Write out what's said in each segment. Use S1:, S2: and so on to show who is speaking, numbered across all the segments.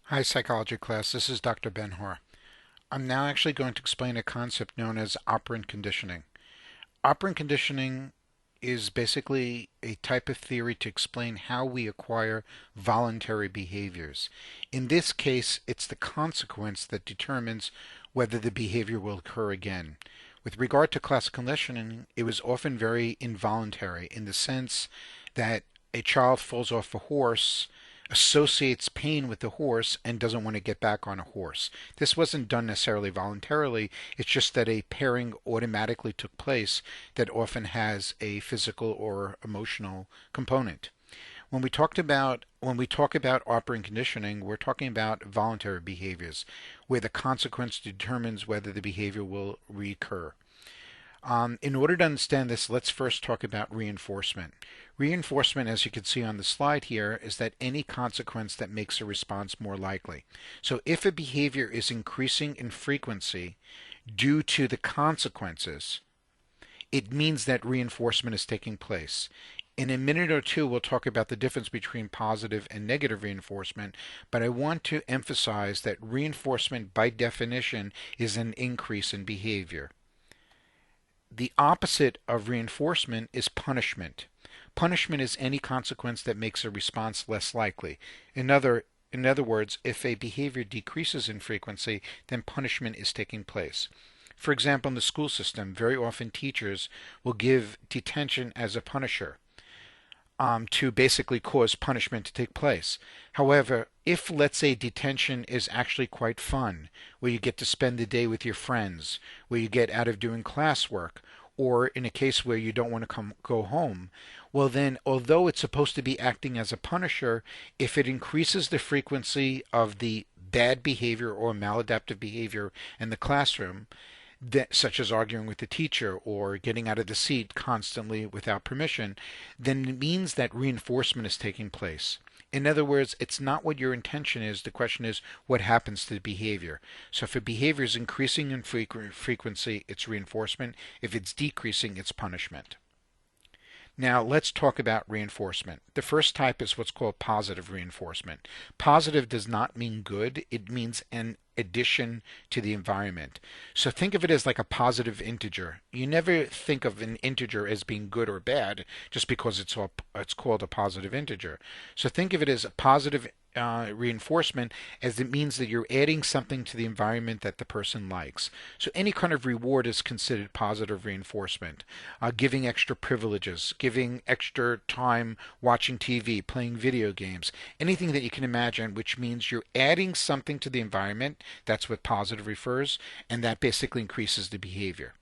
S1: Hi, psychology class. This is Dr. Ben-Hur. I'm now actually going to explain a concept known as operant conditioning. Operant conditioning is basically a type of theory to explain how we acquire voluntary behaviors. In this case, it's the consequence that determines whether the behavior will occur again. With regard to classical conditioning, it was often very involuntary in the sense that a child falls off a horse, associates pain with the horse, and doesn't want to get back on a horse. This wasn't done necessarily voluntarily, it's just that a pairing automatically took place that often has a physical or emotional component. When we talk about operant conditioning, we're talking about voluntary behaviors, where the consequence determines whether the behavior will recur. In order to understand this, let's first talk about reinforcement. Reinforcement, as you can see on the slide here, is that any consequence that makes a response more likely. So if a behavior is increasing in frequency due to the consequences, it means that reinforcement is taking place. In a minute or two, we'll talk about the difference between positive and negative reinforcement, but I want to emphasize that reinforcement, by definition, is an increase in behavior. The opposite of reinforcement is punishment. Punishment is any consequence that makes a response less likely. In other words, if a behavior decreases in frequency, then punishment is taking place. For example, in the school system, very often teachers will give detention as a punisher to basically cause punishment to take place. However, if, let's say, detention is actually quite fun, where you get to spend the day with your friends, where you get out of doing classwork, or in a case where you don't want to go home, well then, although it's supposed to be acting as a punisher, if it increases the frequency of the bad behavior or maladaptive behavior in the classroom, such as arguing with the teacher or getting out of the seat constantly without permission, then it means that reinforcement is taking place. In other words, it's not what your intention is. The question is what happens to the behavior. So if a behavior is increasing in frequency, it's reinforcement. If it's decreasing, it's punishment. Now let's talk about reinforcement. The first type is what's called positive reinforcement. Positive does not mean good, it means an addition to the environment. So think of it as like a positive integer. You never think of an integer as being good or bad just because it's called a positive integer. So think of it as a positive reinforcement, as it means that you're adding something to the environment that the person likes. So any kind of reward is considered positive reinforcement. Giving extra privileges, giving extra time watching TV, playing video games, anything that you can imagine, which means you're adding something to the environment. That's what positive refers, and that basically increases the behavior.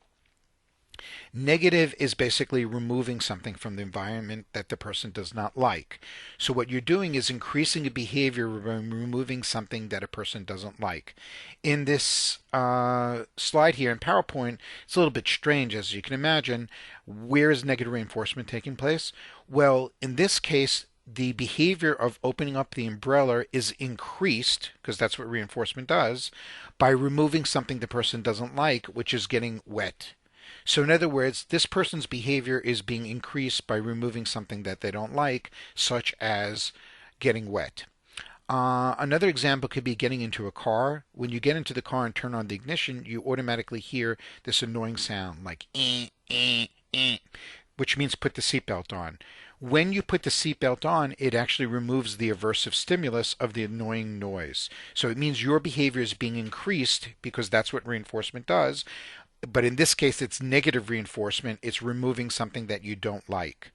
S1: Negative is basically removing something from the environment that the person does not like. So what you're doing is increasing a behavior by removing something that a person doesn't like. In this slide here in PowerPoint, it's a little bit strange, as you can imagine. Where is negative reinforcement taking place? Well, in this case, the behavior of opening up the umbrella is increased, because that's what reinforcement does, by removing something the person doesn't like, which is getting wet. So in other words, this person's behavior is being increased by removing something that they don't like, such as getting wet. Another example could be getting into a car. When you get into the car and turn on the ignition, you automatically hear this annoying sound like which means put the seatbelt on. When you put the seatbelt on, it actually removes the aversive stimulus of the annoying noise. So it means your behavior is being increased because that's what reinforcement does. But in this case, it's negative reinforcement. It's removing something that you don't like.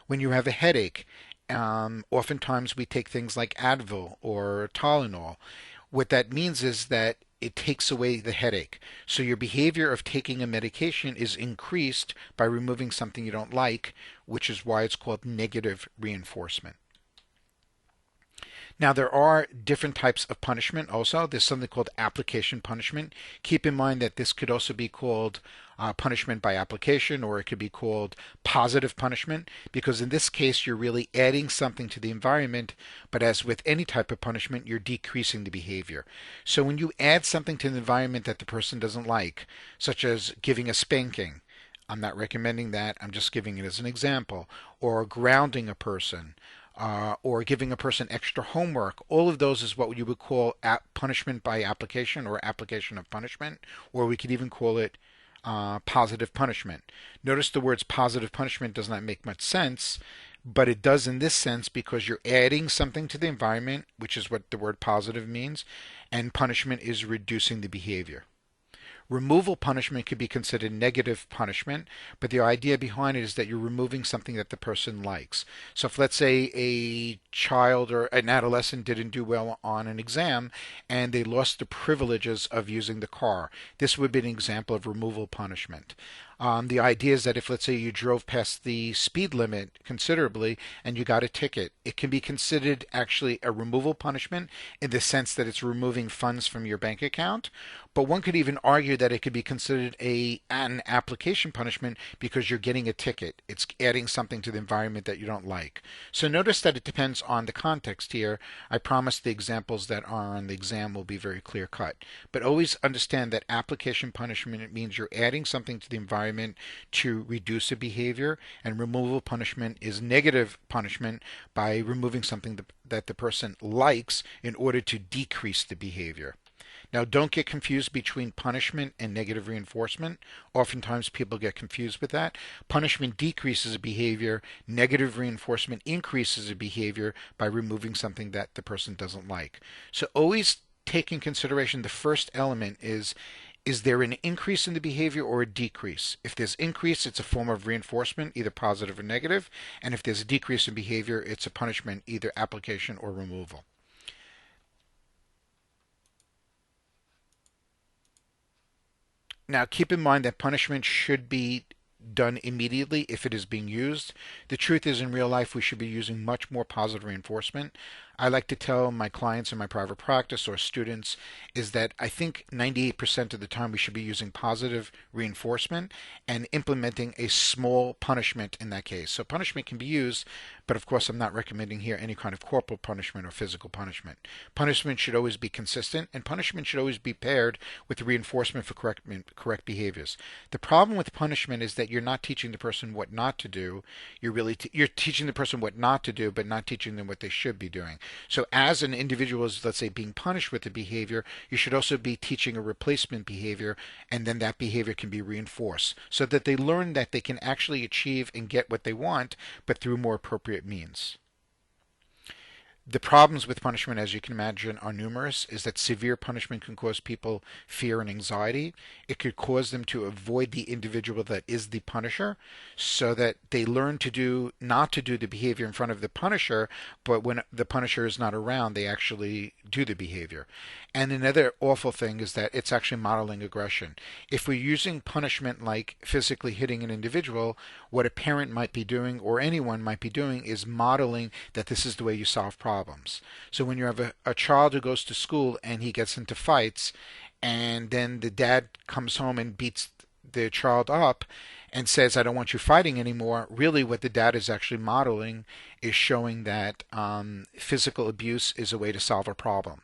S1: When you have a headache, oftentimes we take things like Advil or Tylenol. What that means is that it takes away the headache. So your behavior of taking a medication is increased by removing something you don't like, which is why it's called negative reinforcement. Now, there are different types of punishment also. There's something called application punishment. Keep in mind that this could also be called punishment by application, or it could be called positive punishment, because in this case, you're really adding something to the environment, but as with any type of punishment, you're decreasing the behavior. So when you add something to the environment that the person doesn't like, such as giving a spanking, I'm not recommending that, I'm just giving it as an example, or grounding a person, or giving a person extra homework. All of those is what you would call punishment by application or application of punishment, or we could even call it positive punishment. Notice the words positive punishment does not make much sense, but it does in this sense because you're adding something to the environment, which is what the word positive means, and punishment is reducing the behavior. Removal punishment could be considered negative punishment, but the idea behind it is that you're removing something that the person likes. So if, let's say, a child or an adolescent didn't do well on an exam and they lost the privileges of using the car, this would be an example of removal punishment. The idea is that if, let's say, you drove past the speed limit considerably and you got a ticket, it can be considered actually a removal punishment in the sense that it's removing funds from your bank account. But one could even argue that it could be considered an application punishment because you're getting a ticket. It's adding something to the environment that you don't like. So notice that it depends on the context here. I promise the examples that are on the exam will be very clear cut. But always understand that application punishment means you're adding something to the environment to reduce a behavior, and removal punishment is negative punishment by removing something that the person likes in order to decrease the behavior. Now, don't get confused between punishment and negative reinforcement. Oftentimes people get confused with that. Punishment decreases a behavior. Negative reinforcement increases a behavior by removing something that the person doesn't like. So always take in consideration the first element is there an increase in the behavior or a decrease? If there's increase, it's a form of reinforcement, either positive or negative. And if there's a decrease in behavior, it's a punishment, either application or removal. Now, keep in mind that punishment should be done immediately if it is being used. The truth is, in real life, we should be using much more positive reinforcement. I like to tell my clients in my private practice or students is that I think 98% of the time we should be using positive reinforcement and implementing a small punishment in that case. So punishment can be used, but of course I'm not recommending here any kind of corporal punishment or physical punishment. Punishment should always be consistent, and punishment should always be paired with reinforcement for correct behaviors. The problem with punishment is that you're not teaching the person what not to do. You're teaching the person what not to do, but not teaching them what they should be doing. So as an individual is, let's say, being punished with a behavior, you should also be teaching a replacement behavior, and then that behavior can be reinforced so that they learn that they can actually achieve and get what they want, but through more appropriate means. The problems with punishment, as you can imagine, are numerous. Is that severe punishment can cause people fear and anxiety. It could cause them to avoid the individual that is the punisher, so that they learn to do not to do the behavior in front of the punisher, but when the punisher is not around, they actually do the behavior. And another awful thing is that it's actually modeling aggression. If we're using punishment like physically hitting an individual, what a parent might be doing or anyone might be doing is modeling that this is the way you solve problems. So when you have a child who goes to school and he gets into fights, and then the dad comes home and beats the child up and says, I don't want you fighting anymore, really what the dad is actually modeling is showing that physical abuse is a way to solve a problem.